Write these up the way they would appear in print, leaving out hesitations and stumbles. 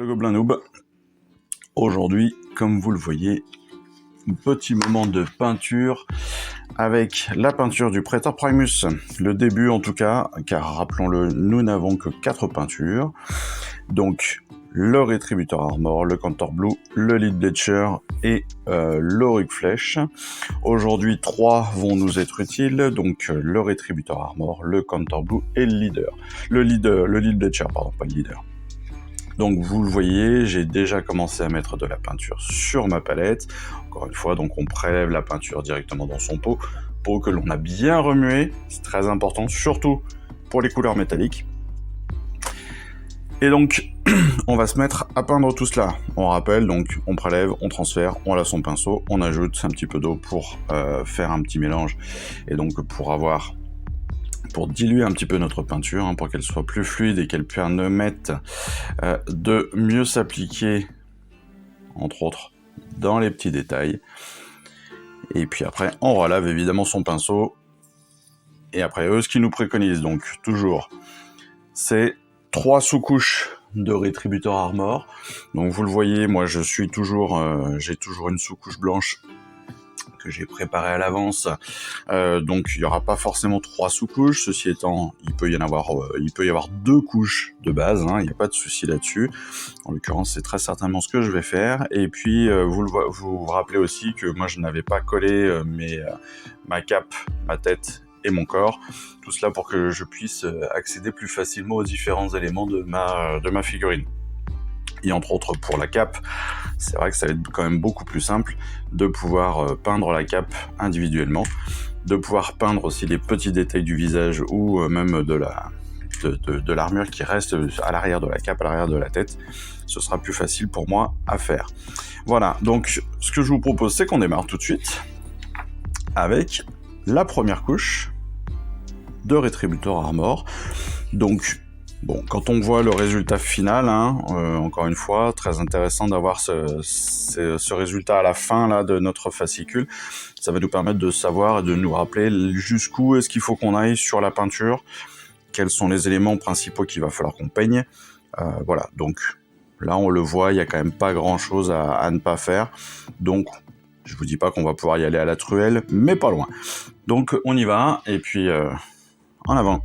le Gobelin Noob. Aujourd'hui, comme vous le voyez, un petit moment de peinture avec la peinture du Praetor Primus. Le début en tout cas, car rappelons-le, nous n'avons que 4 peintures. Donc le Rétributeur Armor, le Cantor Blue, le Lead Bleacher et l'Auric Flèche. Aujourd'hui, 3 vont nous être utiles, donc le Rétributeur Armor, le Cantor Blue et le Leader. Le Lead Bleacher, pardon, pas le Leader. Donc vous le voyez, j'ai déjà commencé à mettre de la peinture sur ma palette. Encore une fois, donc on prélève la peinture directement dans son pot que l'on a bien remué. C'est très important, surtout pour les couleurs métalliques. Et donc, on va se mettre à peindre tout cela. On rappelle, donc on prélève, on transfère, on lave son pinceau, on ajoute un petit peu d'eau pour faire un petit mélange. Et donc pour diluer un petit peu notre peinture, pour qu'elle soit plus fluide et qu'elle permette de mieux s'appliquer, entre autres, dans les petits détails. Et puis après, on relave évidemment son pinceau. Et après, eux, ce qu'ils nous préconisent, donc toujours, c'est 3 sous-couches de Rétributeur Armor. Donc vous le voyez, moi j'ai toujours une sous-couche blanche que j'ai préparé à l'avance, donc il n'y aura pas forcément 3 sous-couches. Ceci étant, il peut y avoir 2 couches de base, il n'y a pas de souci là-dessus. En l'occurrence, c'est très certainement ce que je vais faire. Et puis vous vous rappelez aussi que moi je n'avais pas collé ma cape, ma tête et mon corps, tout cela pour que je puisse accéder plus facilement aux différents éléments de ma figurine. Et entre autres pour la cape, c'est vrai que ça va être quand même beaucoup plus simple de pouvoir peindre la cape individuellement, de pouvoir peindre aussi les petits détails du visage ou même de l'armure qui reste à l'arrière de la cape, à l'arrière de la tête. Ce sera plus facile pour moi à faire. Voilà, donc ce que je vous propose, c'est qu'on démarre tout de suite avec la première couche de Rétributeur Armor. Donc bon, quand on voit le résultat final, encore une fois, très intéressant d'avoir ce résultat à la fin là, de notre fascicule. Ça va nous permettre de savoir et de nous rappeler jusqu'où est-ce qu'il faut qu'on aille sur la peinture, quels sont les éléments principaux qu'il va falloir qu'on peigne. Voilà, donc là on le voit, il n'y a quand même pas grand-chose à ne pas faire. Donc je vous dis pas qu'on va pouvoir y aller à la truelle, mais pas loin. Donc on y va, et puis en avant.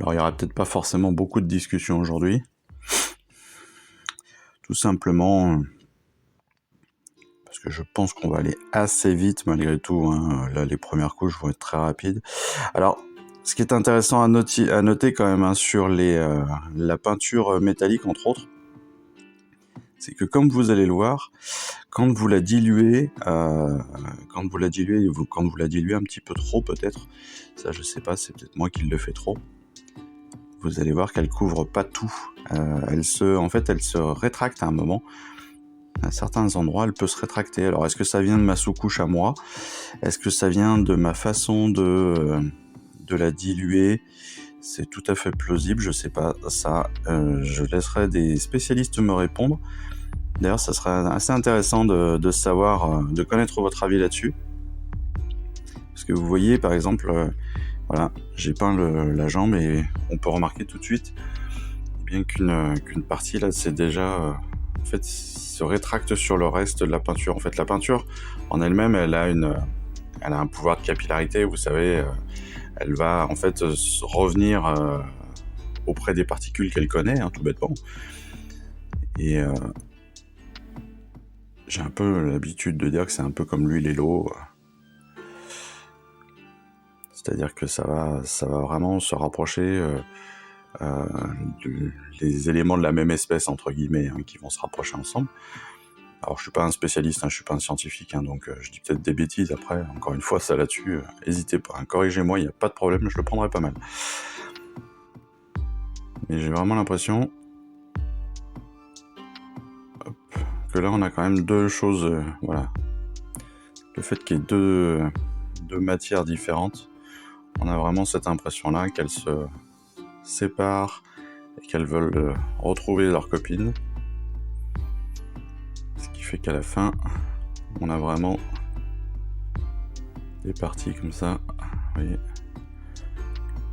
Alors il n'y aura peut-être pas forcément beaucoup de discussions aujourd'hui. Tout simplement parce que je pense qu'on va aller assez vite malgré tout. Là les premières couches vont être très rapides. Alors ce qui est intéressant à noter quand même sur la peinture métallique entre autres, c'est que comme vous allez le voir, quand vous la diluez un petit peu trop peut-être, ça je sais pas, c'est peut-être moi qui le fais trop, vous allez voir qu'elle couvre pas tout. Elle se rétracte à un moment. À certains endroits, elle peut se rétracter. Alors, est-ce que ça vient de ma sous-couche à moi? Est-ce que ça vient de ma façon de la diluer? C'est tout à fait plausible, je sais pas ça. Je laisserai des spécialistes me répondre. D'ailleurs, ça serait assez intéressant de savoir, de connaître votre avis là-dessus. Parce que vous voyez, par exemple, voilà, j'ai peint la jambe et on peut remarquer tout de suite bien qu'une partie là, c'est déjà en fait se rétracte sur le reste de la peinture. En fait, la peinture en elle-même, elle a un pouvoir de capillarité. Vous savez, elle va en fait revenir auprès des particules qu'elle connaît, tout bêtement. Et j'ai un peu l'habitude de dire que c'est un peu comme l'huile et l'eau. C'est-à-dire que ça va vraiment se rapprocher les éléments de la même espèce, entre guillemets, qui vont se rapprocher ensemble. Alors, je suis pas un spécialiste, je suis pas un scientifique, donc je dis peut-être des bêtises après. Encore une fois, ça là-dessus, n'hésitez pas, corrigez-moi, il n'y a pas de problème, je le prendrai pas mal. Mais j'ai vraiment l'impression que là, on a quand même 2 choses, voilà. Le fait qu'il y ait deux matières différentes, on a vraiment cette impression-là qu'elles se séparent et qu'elles veulent retrouver leur copine. Ce qui fait qu'à la fin, on a vraiment des parties comme ça. Vous voyez,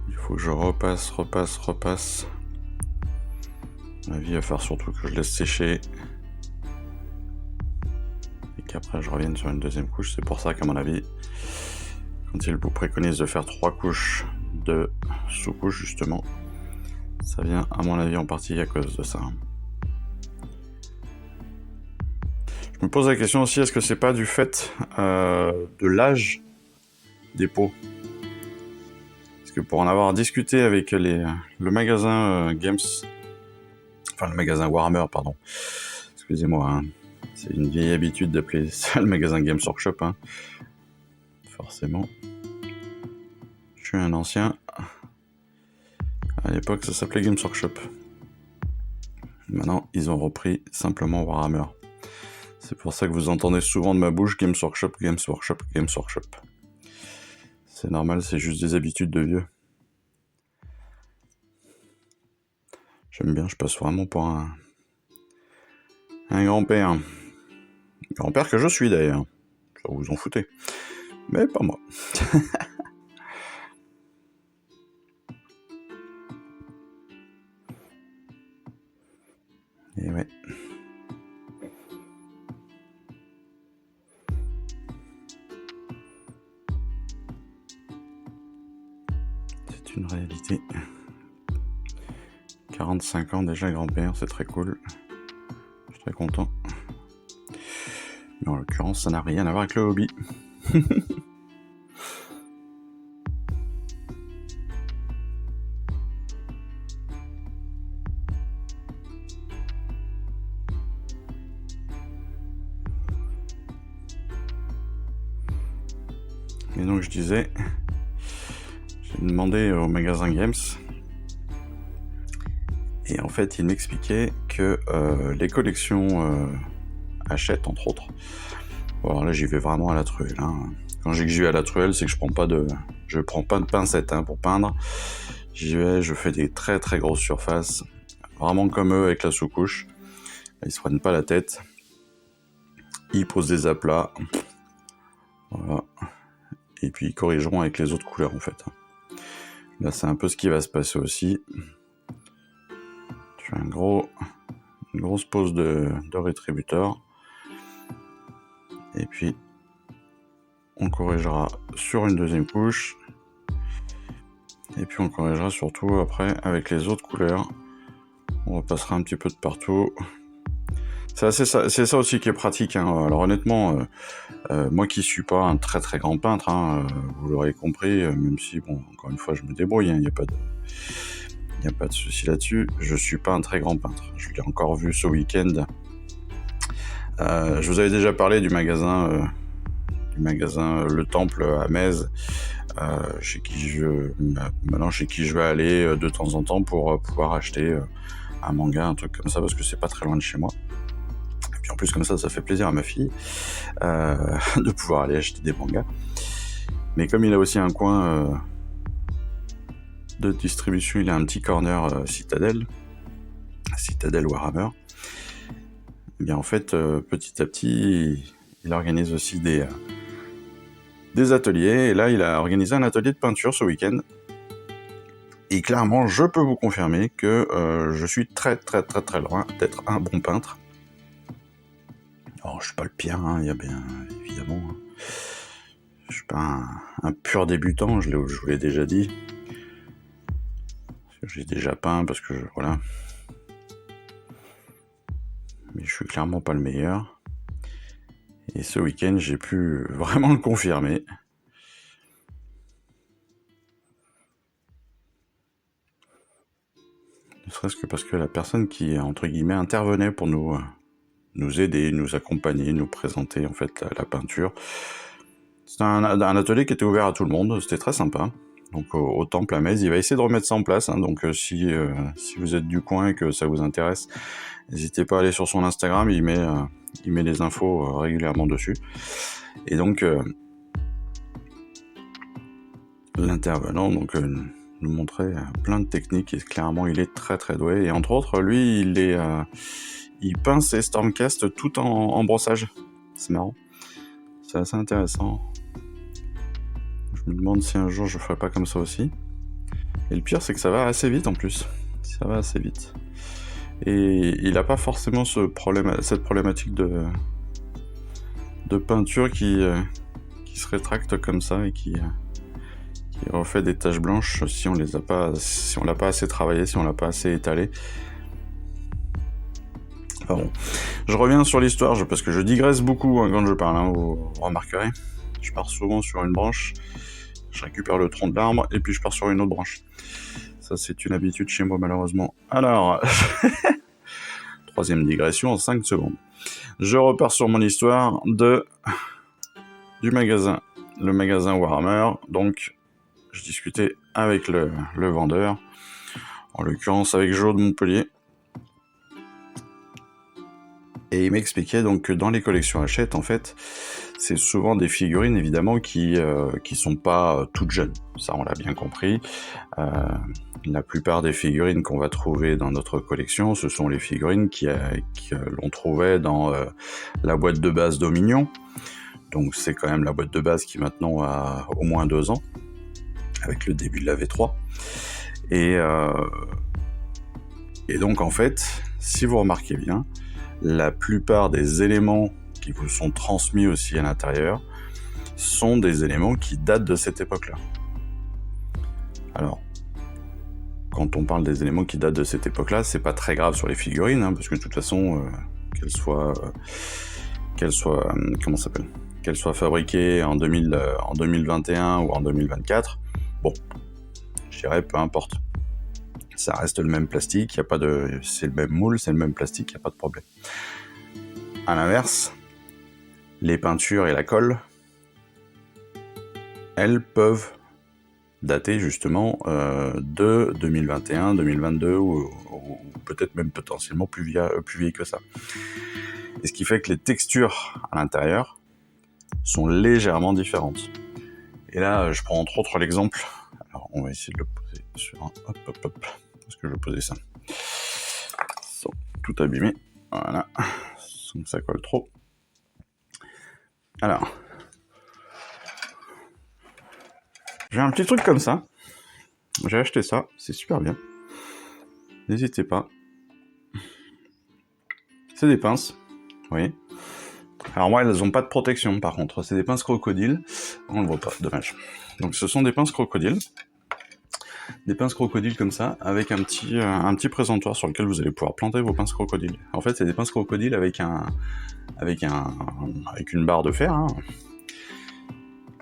il faut que je repasse. À mon avis, il va falloir surtout que je laisse sécher. Et qu'après je revienne sur une deuxième couche. C'est pour ça qu'à mon avis, quand il vous préconise de faire 3 couches de sous-couche, justement, ça vient à mon avis en partie à cause de ça. Je me pose la question aussi, est-ce que c'est pas du fait de l'âge des pots? Parce que pour en avoir discuté avec le magasin Games, enfin le magasin Warhammer, pardon, excusez-moi, hein. C'est une vieille habitude d'appeler ça le magasin Games Workshop, hein. Forcément. Je suis un ancien. À l'époque, ça s'appelait Games Workshop. Maintenant, ils ont repris simplement Warhammer. C'est pour ça que vous entendez souvent de ma bouche Games Workshop, Games Workshop, Games Workshop. C'est normal, c'est juste des habitudes de vieux. J'aime bien, je passe vraiment pour un grand-père. Grand-père que je suis d'ailleurs. Ça vous en foutez. Mais pas moi. Et ouais. C'est une réalité. 45 ans déjà grand-père, c'est très cool. Je suis très content. Mais en l'occurrence, ça n'a rien à voir avec le hobby. Et donc je disais, j'ai demandé au magasin Games, et en fait il m'expliquait que les collections achètent entre autres. Bon, alors là j'y vais vraiment à la truelle, hein. Quand je dis que j'y vais à la truelle, c'est que je prends pas de pincettes, hein, pour peindre. J'y vais, je fais des très très grosses surfaces, vraiment comme eux avec la sous-couche. Ils se prennent pas la tête, ils posent des aplats, voilà. Et puis ils corrigeront avec les autres couleurs en fait. Là c'est un peu ce qui va se passer aussi. Je fais une grosse pose de rétributeur. Et puis on corrigera sur une deuxième couche. Et puis on corrigera surtout après avec les autres couleurs. On repassera un petit peu de partout. C'est ça aussi qui est pratique, hein. Alors honnêtement, moi qui suis pas un très très grand peintre, hein, vous l'aurez compris, même si, bon, encore une fois, je me débrouille, il n'y a pas de souci là-dessus. Je suis pas un très grand peintre. Je l'ai encore vu ce week-end. Je vous avais déjà parlé du magasin Le Temple à Metz, chez qui je vais aller de temps en temps pour pouvoir acheter un manga, un truc comme ça, parce que c'est pas très loin de chez moi. Et puis en plus comme ça fait plaisir à ma fille de pouvoir aller acheter des mangas. Mais comme il a aussi un coin de distribution, il a un petit corner Citadel Warhammer. Et bien en fait, petit à petit, il organise aussi des ateliers. Et là, il a organisé un atelier de peinture ce week-end. Et clairement, je peux vous confirmer que je suis très très très très loin d'être un bon peintre. Alors, je suis pas le pire, hein, il y a bien évidemment. Hein. Je suis pas un pur débutant, je vous l'ai déjà dit. J'ai déjà peint parce que voilà. Mais je suis clairement pas le meilleur. Et ce week-end, j'ai pu vraiment le confirmer. Ne serait-ce que parce que la personne qui, entre guillemets, intervenait pour nous aider, nous accompagner, nous présenter en fait la peinture. C'était un atelier qui était ouvert à tout le monde, c'était très sympa. Donc au Temple à Metz, il va essayer de remettre ça en place, hein. Donc si vous êtes du coin et que ça vous intéresse, n'hésitez pas à aller sur son Instagram, il met les infos régulièrement dessus. Et donc l'intervenant nous montrait plein de techniques, et clairement il est très très doué. Et entre autres, lui il peint ses Stormcast tout en brossage. C'est marrant. c'est assez intéressant. Je me demande si un jour je ferai pas comme ça aussi. Et le pire, c'est que ça va assez vite en plus. Ça va assez vite. Et il n'a pas forcément cette problématique de peinture qui se rétracte comme ça et qui refait des taches blanches si on l'a pas assez travaillé, si on l'a pas assez étalé. Enfin bon. Je reviens sur l'histoire parce que je digresse beaucoup quand je parle, vous remarquerez. Je pars souvent sur une branche, je récupère le tronc de l'arbre et puis je pars sur une autre branche. Ça, c'est une habitude chez moi, malheureusement. Alors, troisième digression en 5 secondes. Je repars sur mon histoire du magasin. Le magasin Warhammer. Donc, je discutais avec le vendeur, en l'occurrence avec Joe de Montpellier. Et il m'expliquait donc que dans les collections Hachette, en fait, c'est souvent des figurines, évidemment, qui sont pas toutes jeunes. Ça, on l'a bien compris. La plupart des figurines qu'on va trouver dans notre collection, ce sont les figurines que l'on trouvait dans la boîte de base Dominion. Donc c'est quand même la boîte de base qui maintenant a au moins 2 ans, avec le début de la V3. Et donc en fait, si vous remarquez bien, la plupart des éléments qui vous sont transmis aussi à l'intérieur sont des éléments qui datent de cette époque-là. Alors, quand on parle des éléments qui datent de cette époque-là, c'est pas très grave sur les figurines, parce que de toute façon, qu'elles soient fabriquées en 2021 ou en 2024, bon, je dirais peu importe. Ça reste le même plastique, c'est le même moule, c'est le même plastique, il n'y a pas de problème. À l'inverse, les peintures et la colle, elles peuvent dater justement de 2021, 2022 ou peut-être même potentiellement plus vieilles que ça. Et ce qui fait que les textures à l'intérieur sont légèrement différentes. Et là, je prends entre autres l'exemple. Alors, on va essayer de le poser sur un... Hop. Est-ce que je vais poser ça sans tout abîmer. Voilà. Sans que ça colle trop. Alors. J'ai un petit truc comme ça. J'ai acheté ça. C'est super bien. N'hésitez pas. C'est des pinces. Vous voyez. Alors moi, elles n'ont pas de protection par contre. C'est des pinces crocodiles. On ne le voit pas, dommage. Donc ce sont des pinces crocodiles. Des pinces crocodiles comme ça, avec un petit présentoir sur lequel vous allez pouvoir planter vos pinces crocodiles. En fait, c'est des pinces crocodiles avec une barre de fer.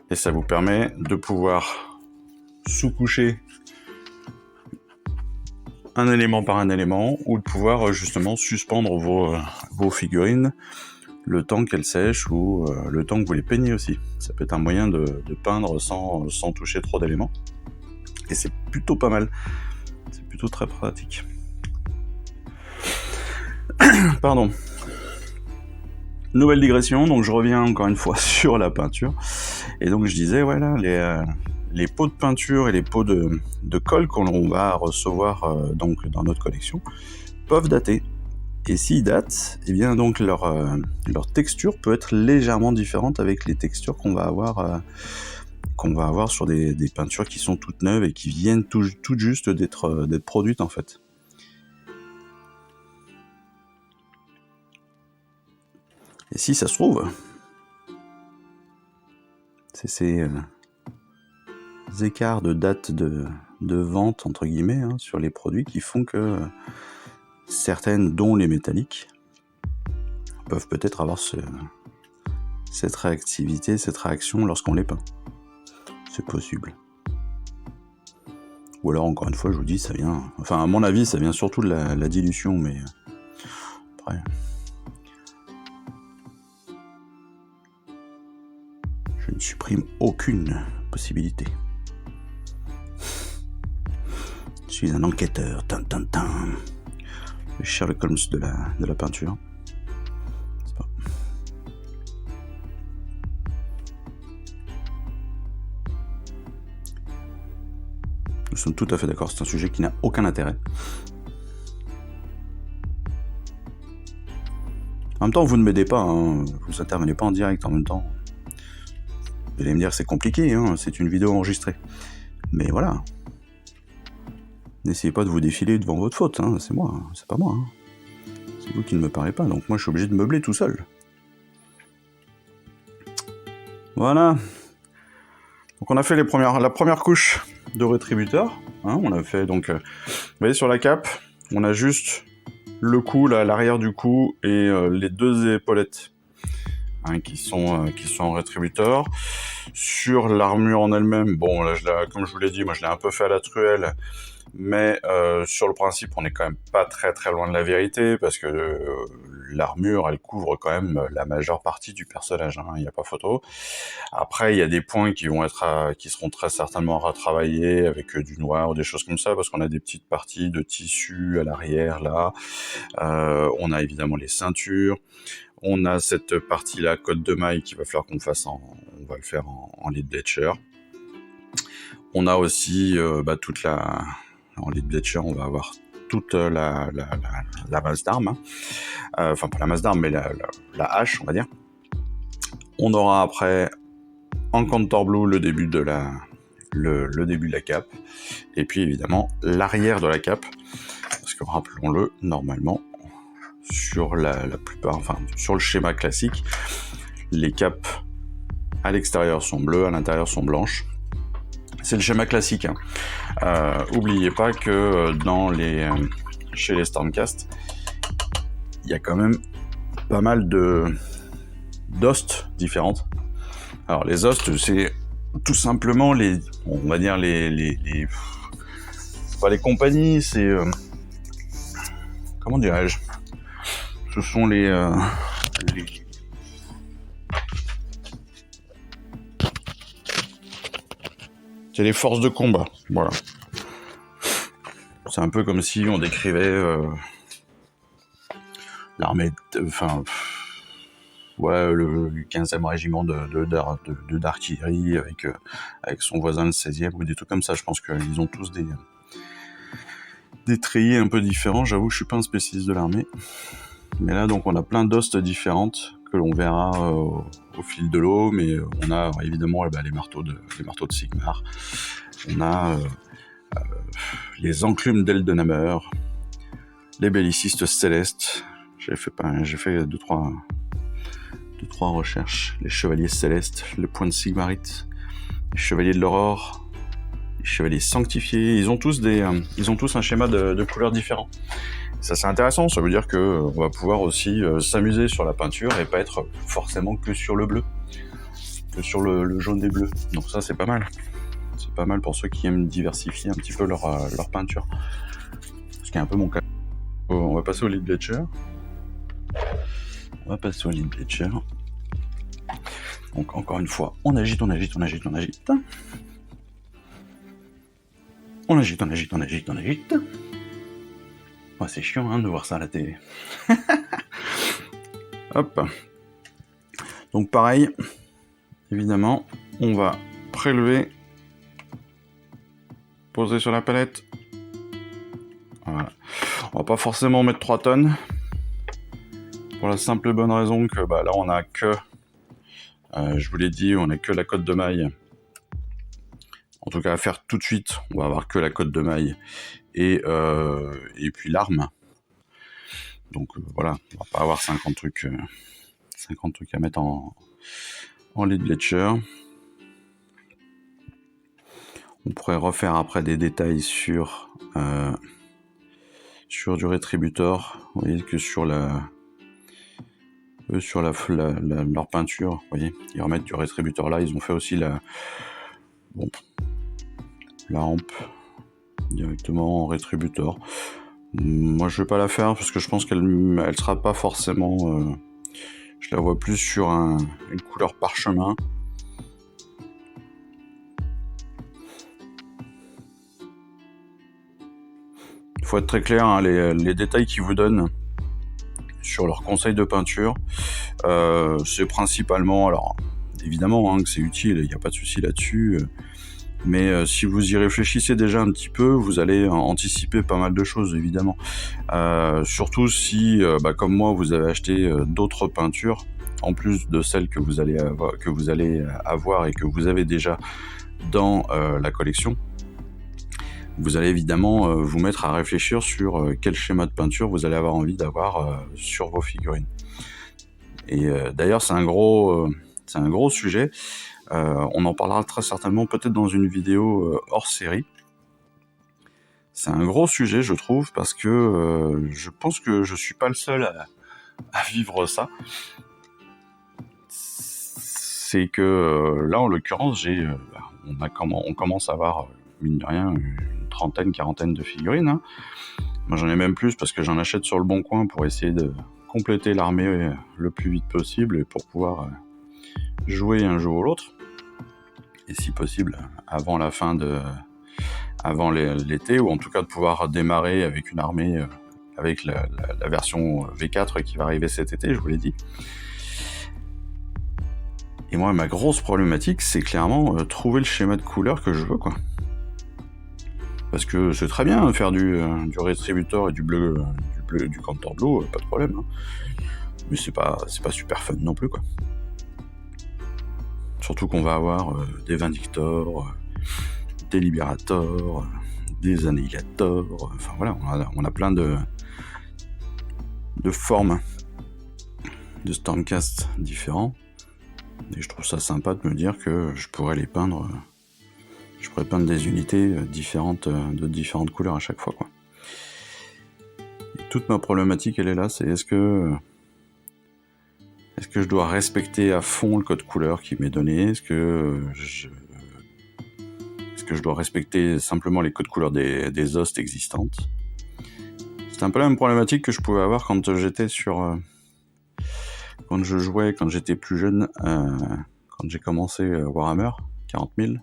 Et ça vous permet de pouvoir sous-coucher un élément par un élément, ou de pouvoir justement suspendre vos figurines le temps qu'elles sèchent ou le temps que vous les peignez aussi. Ça peut être un moyen de peindre sans toucher trop d'éléments. Et c'est plutôt pas mal. C'est plutôt très pratique. Pardon. Nouvelle digression, donc je reviens encore une fois sur la peinture. Et donc je disais, voilà, les pots de peinture et les pots de colle qu'on va recevoir donc dans notre collection peuvent dater. Et s'ils datent, eh bien donc leur texture peut être légèrement différente avec les textures qu'on va avoir sur des peintures qui sont toutes neuves et qui viennent tout juste d'être produites en fait. Et si ça se trouve, c'est ces écarts de date de vente entre guillemets sur les produits qui font que certaines, dont les métalliques, peuvent peut-être avoir cette réactivité, cette réaction lorsqu'on les peint. C'est possible. Ou alors, encore une fois, je vous dis, ça vient... Enfin, à mon avis, ça vient surtout de la dilution, mais... Après... Je ne supprime aucune possibilité. Je suis un enquêteur. Le Sherlock Holmes de la peinture. C'est pas... Nous sommes tout à fait d'accord, c'est un sujet qui n'a aucun intérêt. En même temps, vous ne m'aidez pas, vous intervenez pas en direct en même temps. Vous allez me dire que c'est compliqué, hein, c'est une vidéo enregistrée. Mais voilà. N'essayez pas de vous défiler devant votre faute, hein, c'est moi, c'est pas moi. Hein. C'est vous qui ne me parlez pas, donc moi je suis obligé de meubler tout seul. Voilà. Donc on a fait la première couche de rétributeur. Hein, on a fait donc, vous voyez sur la cape, on a juste le cou, là, l'arrière du cou et les deux épaulettes hein, qui sont en rétributeur. Sur l'armure en elle-même, bon là, comme je vous l'ai dit, moi je l'ai un peu fait à la truelle, mais sur le principe, on est quand même pas très très loin de la vérité, parce que l'armure, elle couvre quand même la majeure partie du personnage, hein, il n'y a pas photo. Après, il y a des points qui seront très certainement retravaillés avec du noir ou des choses comme ça, parce qu'on a des petites parties de tissu à l'arrière, là. On a évidemment les ceintures. On a cette partie-là, code de maille, qu'il va falloir qu'on fasse on va le faire en lead bletcher. On a aussi toute la... En lead bletcher, on va avoir toute la masse d'armes. Enfin, pas la masse d'armes, mais la hache, on va dire. On aura après, en contour blue, le début de la cape. Et puis, évidemment, l'arrière de la cape. Parce que, rappelons-le, normalement, sur la plupart, enfin, sur le schéma classique, les capes à l'extérieur sont bleues, à l'intérieur sont blanches. C'est le schéma classique. Hein. Oubliez pas que chez les Stormcast, il y a quand même pas mal d'hosts différentes. Alors les hosts, c'est tout simplement on va dire c'est pas les compagnies, c'est comment dirais-je, ce sont c'est les forces de combat, voilà. C'est un peu comme si on décrivait l'armée, le 15e régiment d'artillerie avec son voisin le 16e, ou des trucs comme ça. Je pense qu'ils ont tous des treillis un peu différents. J'avoue que je suis pas un spécialiste de l'armée. Mais là, donc, on a plein d'hostes différentes que l'on verra au fil de l'eau, mais on a évidemment les marteaux de Sigmar, on a les enclumes d'Eldenhammer, les bellicistes célestes, j'ai fait deux, trois recherches, les chevaliers célestes, le point de Sigmarite, les chevaliers de l'aurore, les chevaliers sanctifiés, ils ont tous un schéma de couleurs différents. Ça c'est intéressant, ça veut dire que on va pouvoir aussi s'amuser sur la peinture et pas être forcément que sur le bleu, que sur le jaune et bleu. Donc ça c'est pas mal. C'est pas mal pour ceux qui aiment diversifier un petit peu leur peinture. Ce qui est un peu mon cas. On va passer au lead bletcher. Donc encore une fois, on agite. On agite. Ouais, c'est chiant hein, de voir ça à la télé. Hop. Donc pareil, évidemment, on va prélever, poser sur la palette. Voilà. On va pas forcément mettre 3 tonnes. Pour la simple et bonne raison que là on a que, je vous l'ai dit, on a que la cotte de maille. En tout cas à faire tout de suite, on va avoir que la cotte de maille et puis l'arme. Donc voilà, on va pas avoir 50 trucs à mettre en lead bletcher. On pourrait refaire après des détails sur du rétributeur. Vous voyez que sur leur peinture, vous voyez, ils remettent du rétributeur là. Ils ont fait aussi la hampe directement en rétributeur. Moi je vais pas la faire parce que je pense qu'elle sera pas forcément je la vois plus sur une couleur parchemin. Il faut être très clair, hein, les détails qu'ils vous donnent sur leurs conseils de peinture, c'est principalement, alors évidemment hein, que c'est utile, il n'y a pas de souci là-dessus, mais si vous y réfléchissez déjà un petit peu, vous allez anticiper pas mal de choses évidemment. Surtout si, comme moi, vous avez acheté d'autres peintures en plus de celles que vous allez avoir et que vous avez déjà dans la collection, vous allez évidemment vous mettre à réfléchir sur quel schéma de peinture vous allez avoir envie d'avoir sur vos figurines. Et d'ailleurs, c'est un gros sujet. On en parlera très certainement peut-être dans une vidéo hors série. C'est un gros sujet, je trouve, parce que je pense que je suis pas le seul à vivre ça. C'est que là, en l'occurrence, on commence à avoir, mine de rien, une trentaine, quarantaine de figurines. Hein. Moi, j'en ai même plus parce que j'en achète sur le Bon Coin pour essayer de compléter l'armée le plus vite possible et pour pouvoir jouer un jeu ou l'autre. Et si possible, avant l'été, ou en tout cas de pouvoir démarrer avec une armée, avec la version V4 qui va arriver cet été, je vous l'ai dit. Et moi, ma grosse problématique, c'est clairement trouver le schéma de couleur que je veux, quoi. Parce que c'est très bien faire du rétributeur et du Counter Blue, pas de problème. Hein. Mais c'est pas super fun non plus, quoi. Surtout qu'on va avoir des Vindictors, des Liberators, des Annihilators, enfin voilà, on a plein de formes de Stormcast différents. Et je trouve ça sympa de me dire que je pourrais peindre des unités différentes, de différentes couleurs à chaque fois, quoi. Et toute ma problématique, elle est là, c'est est-ce que je dois respecter à fond le code couleur qui m'est donné? Est-ce que je dois respecter simplement les codes couleurs des hostes existantes? C'est un peu la même problématique que je pouvais avoir quand quand je jouais, quand j'étais plus jeune, quand j'ai commencé Warhammer 40 000.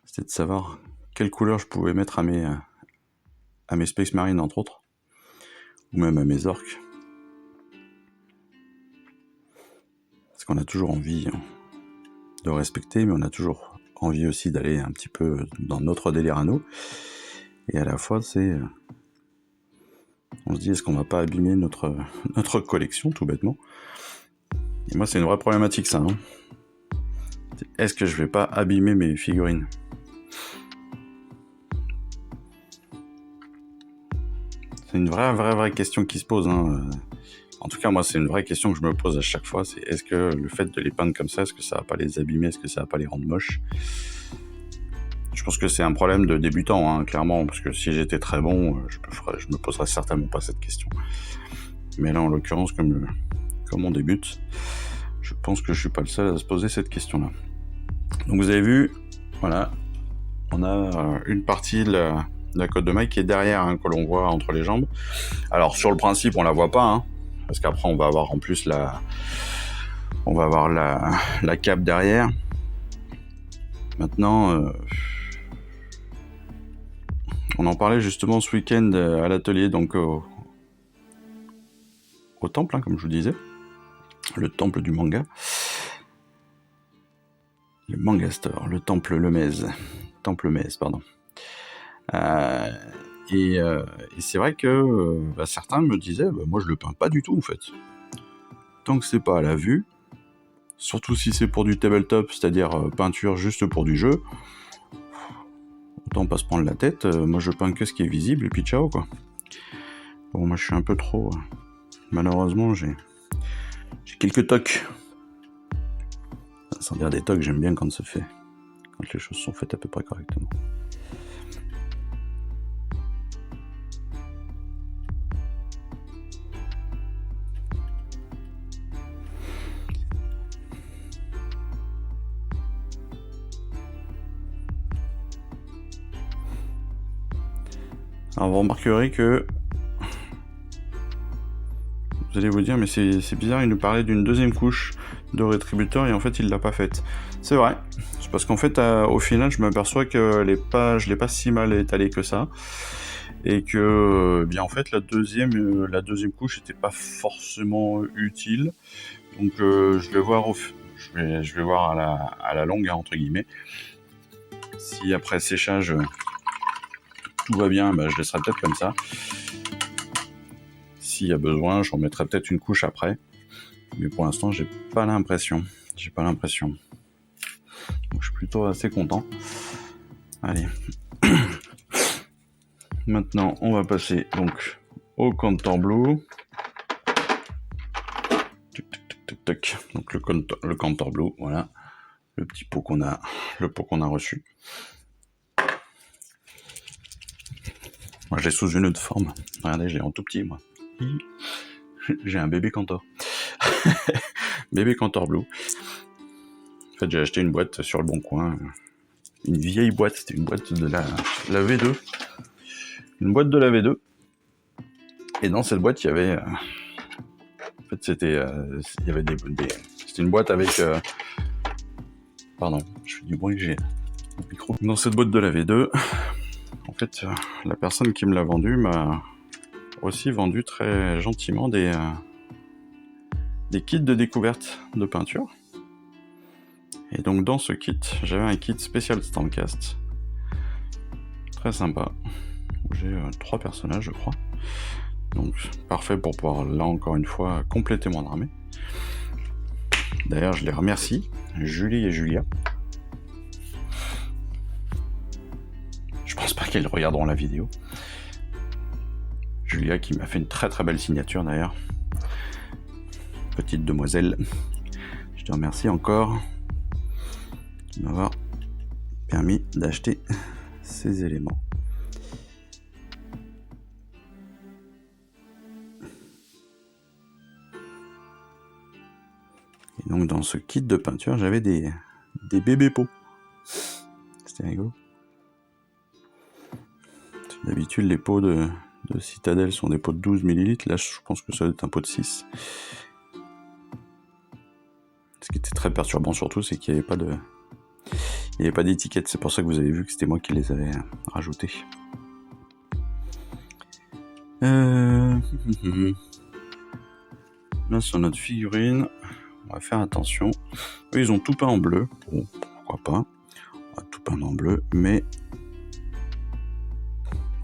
C'était de savoir quelle couleur je pouvais mettre à mes Space Marines, entre autres, ou même à mes orques. Parce qu'on a toujours envie de respecter, mais on a toujours envie aussi d'aller un petit peu dans notre délire à nous. Et à la fois, on se dit, est-ce qu'on va pas abîmer notre collection, tout bêtement? Et moi, c'est une vraie problématique, ça, non? Est-ce que je vais pas abîmer mes figurines? C'est une vraie question qui se pose, hein. En tout cas, moi, c'est une vraie question que je me pose à chaque fois, c'est est-ce que le fait de les peindre comme ça, est-ce que ça va pas les abîmer? Est-ce que ça va pas les rendre moches? Je pense que c'est un problème de débutant, hein, clairement, parce que si j'étais très bon, je me poserais certainement pas cette question. Mais là, en l'occurrence, comme on débute, je pense que je suis pas le seul à se poser cette question-là. Donc vous avez vu, voilà, on a une partie de la côte de maille qui est derrière, hein, que l'on voit entre les jambes. Alors sur le principe, on la voit pas, hein, parce qu'après on va avoir en plus la cape derrière. Maintenant, on en parlait justement ce week-end à l'atelier, donc au temple, hein, comme je vous disais, le temple du manga. Le Manga Store, le temple Mez, pardon. Et c'est vrai que certains me disaient, moi je le peins pas du tout en fait. Tant que c'est pas à la vue, surtout si c'est pour du tabletop, c'est-à-dire peinture juste pour du jeu, autant pas se prendre la tête, moi je peins que ce qui est visible et puis ciao, quoi. Bon, moi je suis un peu trop... malheureusement j'ai quelques tocs. Sans dire des tocs, j'aime bien quand les choses sont faites à peu près correctement. Alors vous remarquerez que vous allez vous dire, mais c'est bizarre, il nous parlait d'une deuxième couche de rétributeur et en fait il l'a pas faite. C'est vrai, c'est parce qu'en fait au final je m'aperçois que je l'ai pas si mal étalé que ça, et que bien en fait la deuxième couche était pas forcément utile, donc je vais voir à la longue, hein, entre guillemets. Si après séchage tout va bien, je laisserai peut-être comme ça. s'il y a besoin, j'en mettrai peut-être une couche après. Mais pour l'instant, j'ai pas l'impression. Donc, je suis plutôt assez content. Allez. Maintenant, on va passer donc au Contour Blue. Donc le Contour Blue, voilà. Le pot qu'on a reçu. Moi, j'ai sous une autre forme. Regardez, j'ai en tout petit, moi. J'ai un bébé Contour. Bébé Contour Blue. En fait, j'ai acheté une boîte sur le Bon Coin. Une vieille boîte, c'était une boîte de la V2. Une boîte de la V2. Et dans cette boîte, il y avait... En fait, c'était une boîte avec... Pardon, je fais du bruit, j'ai le micro. Dans cette boîte de la V2, en fait, la personne qui me l'a vendue m'a aussi vendu très gentiment des kits de découverte de peinture. Et donc dans ce kit, j'avais un kit spécial Standcast, très sympa, où j'ai 3 personnages, je crois. Donc parfait pour pouvoir, là encore une fois, compléter mon armée. D'ailleurs, je les remercie, Julie et Julia. Je pense pas qu'elles regarderont la vidéo. Julia qui m'a fait une très très belle signature d'ailleurs. Petite demoiselle. Je te remercie encore de m'avoir permis d'acheter ces éléments. Et donc dans ce kit de peinture, j'avais des bébés pots. C'était rigolo. D'habitude, les pots de Citadel sont des pots de 12 ml. Là, je pense que ça doit être un pot de 6. Ce qui était très perturbant surtout, c'est qu'il n'y avait pas d'étiquette. C'est pour ça que vous avez vu que c'était moi qui les avais rajoutés. Là, sur notre figurine, on va faire attention. Eux, ils ont tout peint en bleu. Bon, pourquoi pas. On va tout peindre en bleu, mais...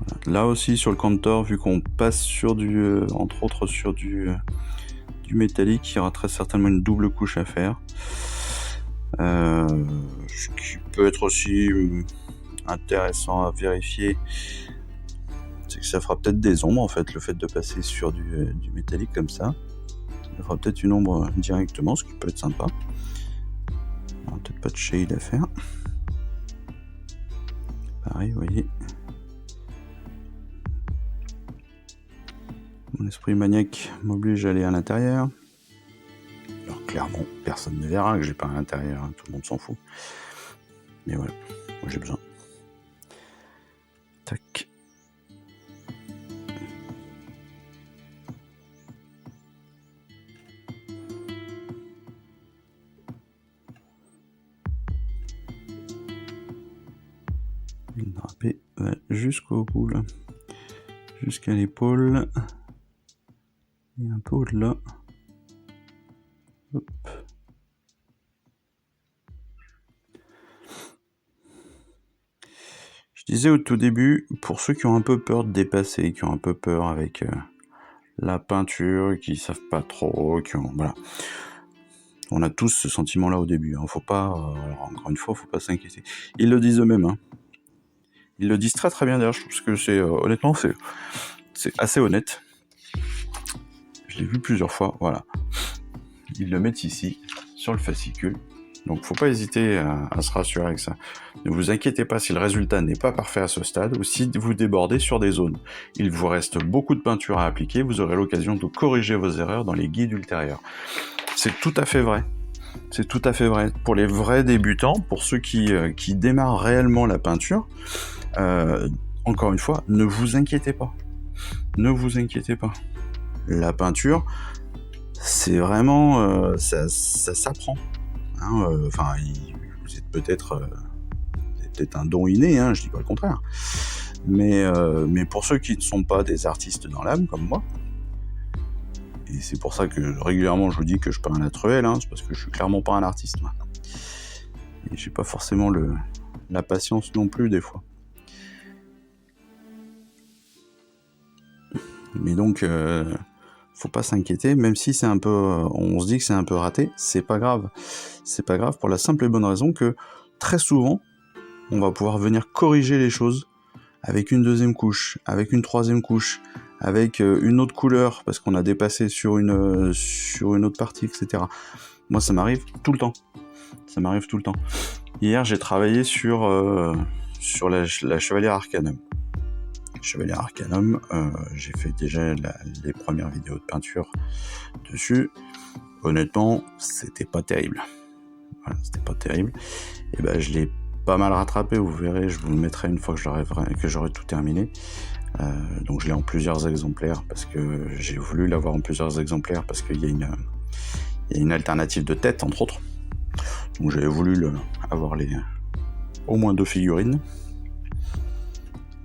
Voilà. Là aussi, sur le Contour, vu qu'on passe sur entre autres sur du métallique, il y aura très certainement une double couche à faire. Ce qui peut être aussi intéressant à vérifier, c'est que ça fera peut-être des ombres en fait, le fait de passer sur du métallique comme ça. Ça fera peut-être une ombre directement, ce qui peut être sympa. Il n'y aura peut-être pas de shade à faire. Pareil, vous voyez. Mon esprit maniaque m'oblige à aller à l'intérieur. Alors clairement, personne ne verra que j'ai pas à l'intérieur, hein, tout le monde s'en fout. Mais voilà, moi j'ai besoin. Tac. Une drapée va jusqu'au bout là. Jusqu'à l'épaule. Et un peu au-delà. Hop. Je disais au tout début, pour ceux qui ont un peu peur de dépasser, qui ont un peu peur avec la peinture, qui savent pas trop, voilà. On a tous ce sentiment-là au début. Hein. Faut pas, alors encore une fois, faut pas s'inquiéter. Ils le disent eux-mêmes. Hein. Ils le disent très très bien d'ailleurs. Je trouve que c'est honnêtement, c'est assez honnête. Je l'ai vu plusieurs fois. Voilà. Ils le mettent ici sur le fascicule. Donc faut pas hésiter à se rassurer avec ça. Ne vous inquiétez pas si le résultat n'est pas parfait à ce stade ou si vous débordez sur des zones. Il vous reste beaucoup de peinture à appliquer, vous aurez l'occasion de corriger vos erreurs dans les guides ultérieurs. C'est tout à fait vrai. C'est tout à fait vrai. Pour les vrais débutants, pour ceux qui démarrent réellement la peinture, encore une fois, ne vous inquiétez pas. Ne vous inquiétez pas. La peinture, c'est vraiment... ça s'apprend. Enfin, vous êtes peut-être un don inné, hein, je dis pas le contraire. Mais pour ceux qui ne sont pas des artistes dans l'âme, comme moi, et c'est pour ça que régulièrement je vous dis que je peins à la truelle, hein, c'est parce que je suis clairement pas un artiste, moi. Et j'ai pas forcément la patience non plus des fois. Mais donc, faut pas s'inquiéter, même si c'est un peu, on se dit que c'est un peu raté, c'est pas grave. C'est pas grave pour la simple et bonne raison que très souvent, on va pouvoir venir corriger les choses avec une deuxième couche, avec une troisième couche, avec une autre couleur, parce qu'on a dépassé sur une autre partie, etc. Moi, ça m'arrive tout le temps. Ça m'arrive tout le temps. Hier, j'ai travaillé sur la Chevalière Arcanum. Chevalière Arcanum, j'ai fait déjà les premières vidéos de peinture dessus. Honnêtement, c'était pas terrible. Voilà, c'était pas terrible. Et ben, je l'ai pas mal rattrapé, vous verrez, je vous le mettrai une fois que j'aurai tout terminé. Donc je l'ai en plusieurs exemplaires, parce que j'ai voulu l'avoir en plusieurs exemplaires, parce qu'il y a une alternative de tête, entre autres. Donc j'avais voulu avoir au moins 2 figurines.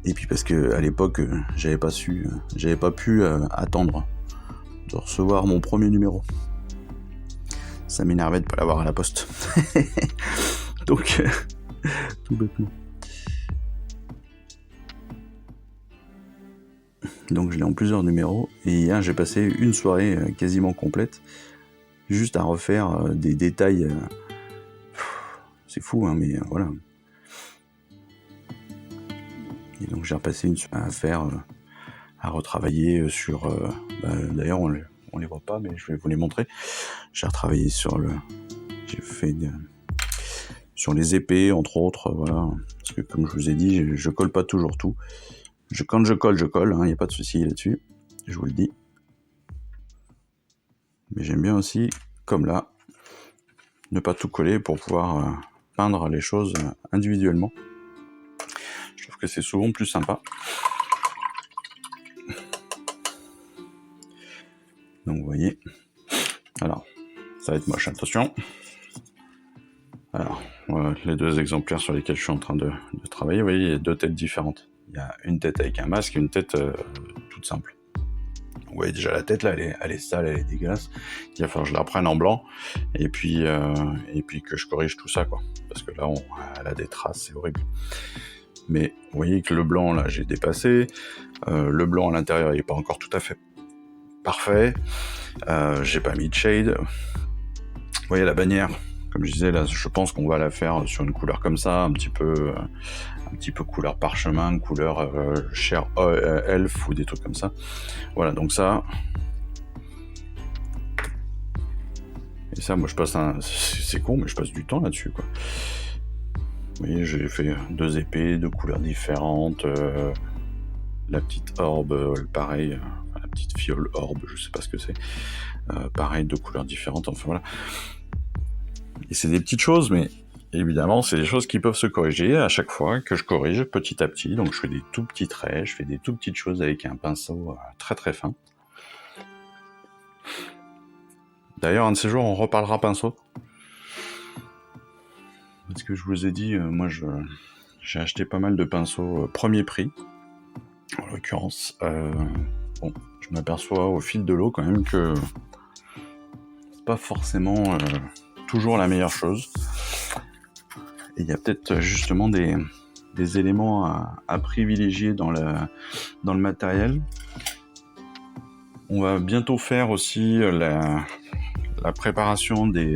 Et puis parce que à l'époque, j'avais pas pu attendre de recevoir mon premier numéro. Ça m'énervait de pas l'avoir à la poste. Donc, tout bêtement. Donc je l'ai en plusieurs numéros. Et hier, j'ai passé une soirée quasiment complète, juste à refaire des détails. C'est fou, hein, mais voilà. Et donc j'ai repassé une soirée à faire, à retravailler sur... d'ailleurs, on les voit pas, mais je vais vous les montrer. J'ai retravaillé j'ai fait sur les épées, entre autres, voilà. Parce que comme je vous ai dit, je colle pas toujours tout. Quand je colle, hein, y a pas de souci là-dessus. Je vous le dis. Mais j'aime bien aussi, comme là, ne pas tout coller pour pouvoir peindre les choses individuellement. Je trouve que c'est souvent plus sympa. Donc vous voyez. Alors, ça va être moche, attention. Alors, voilà, les 2 exemplaires sur lesquels je suis en train de travailler, vous voyez, il y a 2 têtes différentes. Il y a une tête avec un masque et une tête toute simple. Vous voyez déjà la tête là, elle est sale, elle est dégueulasse. Il va falloir que je la reprenne en blanc et puis que je corrige tout ça, quoi. Parce que là, elle a des traces, c'est horrible. Mais vous voyez que le blanc là, j'ai dépassé. Le blanc à l'intérieur, il n'est pas encore tout à fait parfait. J'ai pas mis de shade. Vous voyez la bannière, comme je disais là, je pense qu'on va la faire sur une couleur comme ça, un petit peu couleur parchemin, couleur chair elfe ou des trucs comme ça. Voilà, donc ça. Et ça, moi je passe c'est con, mais je passe du temps là-dessus, quoi. Vous voyez, j'ai fait 2 épées, 2 couleurs différentes. La petite orbe, pareil. La petite fiole orbe, je sais pas ce que c'est. Pareil, 2 couleurs différentes, enfin voilà. Et c'est des petites choses, mais évidemment, c'est des choses qui peuvent se corriger à chaque fois que je corrige petit à petit. Donc je fais des tout petits traits, je fais des tout petites choses avec un pinceau très très fin. D'ailleurs, un de ces jours, on reparlera pinceau. Parce que je vous ai dit, moi j'ai acheté pas mal de pinceaux premier prix, en l'occurrence. Bon, je m'aperçois au fil de l'eau quand même que c'est pas forcément toujours la meilleure chose. Et il y a peut-être justement des éléments à privilégier dans le matériel. On va bientôt faire aussi la préparation des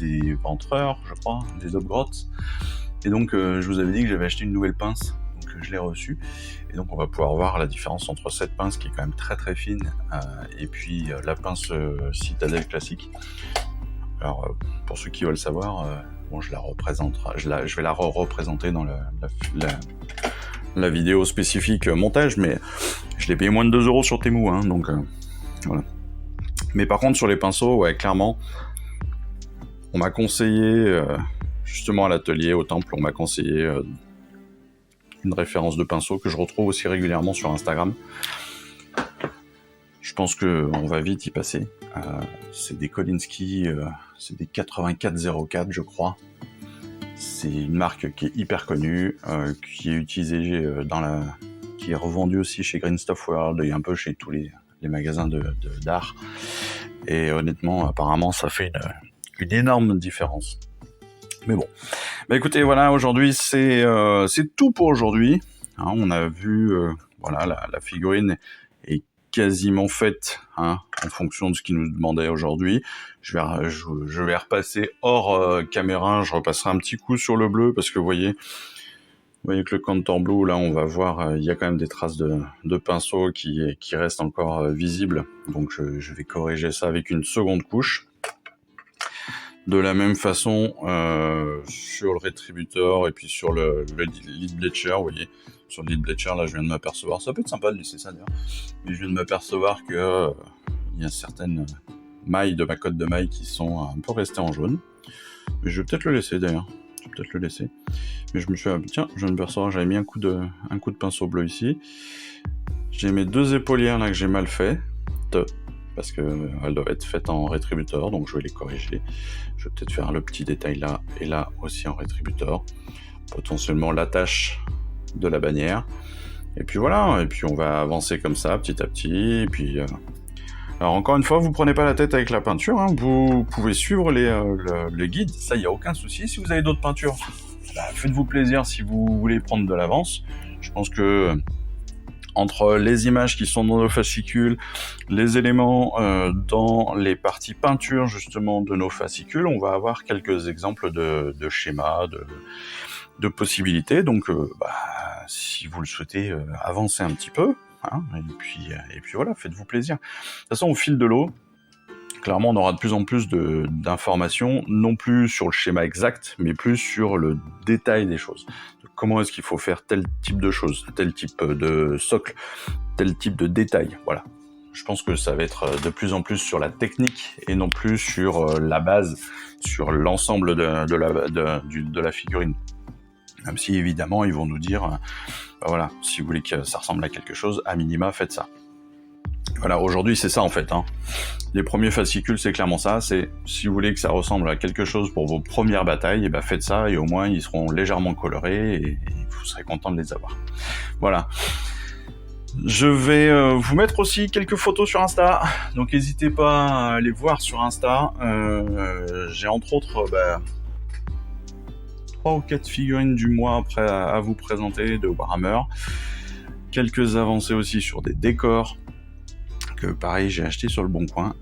éventreurs, je crois, des obgrottes. Et donc, je vous avais dit que j'avais acheté une nouvelle pince, donc je l'ai reçue. Et donc, on va pouvoir voir la différence entre cette pince qui est quand même très très fine et puis la pince Citadel classique. Alors, pour ceux qui veulent savoir, bon, je vais la représenter dans la vidéo spécifique montage, mais je l'ai payé moins de 2 € sur Temu, hein, donc voilà. Mais par contre, sur les pinceaux, ouais, clairement, on m'a conseillé, justement à l'atelier, au temple, on m'a conseillé une référence de pinceau que je retrouve aussi régulièrement sur Instagram. Je pense qu'on va vite y passer. C'est des Kolinsky, c'est des 8404, je crois. C'est une marque qui est hyper connue, qui est utilisée qui est revendue aussi chez Green Stuff World et un peu chez tous les magasins d'art. Et honnêtement, apparemment, ça fait une énorme différence. Mais bon. Bah écoutez, voilà, aujourd'hui, c'est tout pour aujourd'hui. Hein, on a vu, voilà, la figurine est quasiment faite, hein, en fonction de ce qu'il nous demandait aujourd'hui. Je vais repasser hors caméra, je repasserai un petit coup sur le bleu, parce que vous voyez que le contour blue, là, on va voir, il y a quand même des traces de pinceau qui restent encore visibles. Donc je vais corriger ça avec une seconde couche. De la même façon, sur le rétributeur et puis sur le lead bleacher, vous voyez, sur le lead bleacher, là, je viens de m'apercevoir, ça peut être sympa de laisser ça d'ailleurs, mais je viens de m'apercevoir que il y a certaines mailles de ma cotte de maille qui sont un peu restées en jaune. Mais je vais peut-être le laisser d'ailleurs. Mais je me suis dit, tiens, je viens de m'apercevoir, j'avais mis un coup de pinceau bleu ici. J'ai mes 2 épaulières là que j'ai mal fait, parce qu'elles doivent être faites en rétributeur, donc je vais les corriger. Je vais peut-être faire le petit détail là et là aussi en rétributeur. Potentiellement l'attache de la bannière. Et puis voilà, et puis on va avancer comme ça petit à petit. Et puis, alors encore une fois, vous prenez pas la tête avec la peinture, hein. Vous pouvez suivre le guide, ça y a aucun souci. Si vous avez d'autres peintures, faites-vous plaisir si vous voulez prendre de l'avance. Je pense que entre les images qui sont dans nos fascicules, les éléments dans les parties peinture justement de nos fascicules, on va avoir quelques exemples de schémas, de possibilités. Donc si vous le souhaitez, avancez un petit peu, hein, et puis voilà, faites-vous plaisir. De toute façon, au fil de l'eau, clairement, on aura de plus en plus d'informations, non plus sur le schéma exact, mais plus sur le détail des choses. Comment est-ce qu'il faut faire tel type de choses, tel type de socle, tel type de détail, voilà. Je pense que ça va être de plus en plus sur la technique et non plus sur la base, sur l'ensemble de la figurine. Même si évidemment ils vont nous dire, voilà, si vous voulez que ça ressemble à quelque chose, à minima faites ça. Voilà, aujourd'hui c'est ça en fait, hein. Les premiers fascicules, c'est clairement ça, c'est si vous voulez que ça ressemble à quelque chose pour vos premières batailles, et ben faites ça, et au moins ils seront légèrement colorés, et vous serez content de les avoir. Voilà. Je vais vous mettre aussi quelques photos sur Insta, donc n'hésitez pas à les voir sur Insta. J'ai entre autres 3 ou 4 figurines du mois après à vous présenter de Warhammer. Quelques avancées aussi sur des décors, que pareil j'ai acheté sur le Bon Coin,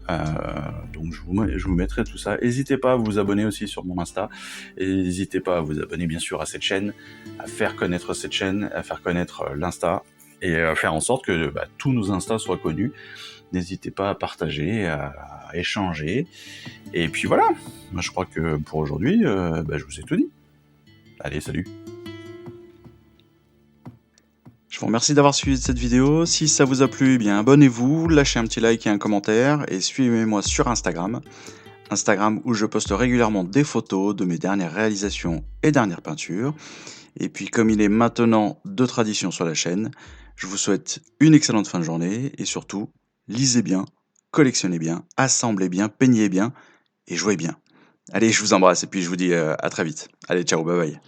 donc je vous mettrai tout ça. N'hésitez pas à vous abonner aussi sur mon Insta, et n'hésitez pas à vous abonner bien sûr à cette chaîne, à faire connaître cette chaîne, à faire connaître l'Insta, et à faire en sorte que tous nos Instas soient connus. N'hésitez pas à partager, à échanger, et puis voilà, moi je crois que pour aujourd'hui, je vous ai tout dit. Allez, salut. Je vous remercie d'avoir suivi cette vidéo. Si ça vous a plu, eh bien abonnez-vous, lâchez un petit like et un commentaire, et suivez-moi sur Instagram où je poste régulièrement des photos de mes dernières réalisations et dernières peintures. Et puis comme il est maintenant de tradition sur la chaîne, je vous souhaite une excellente fin de journée, et surtout, lisez bien, collectionnez bien, assemblez bien, peignez bien, et jouez bien. Allez, je vous embrasse, et puis je vous dis à très vite. Allez, ciao, bye bye.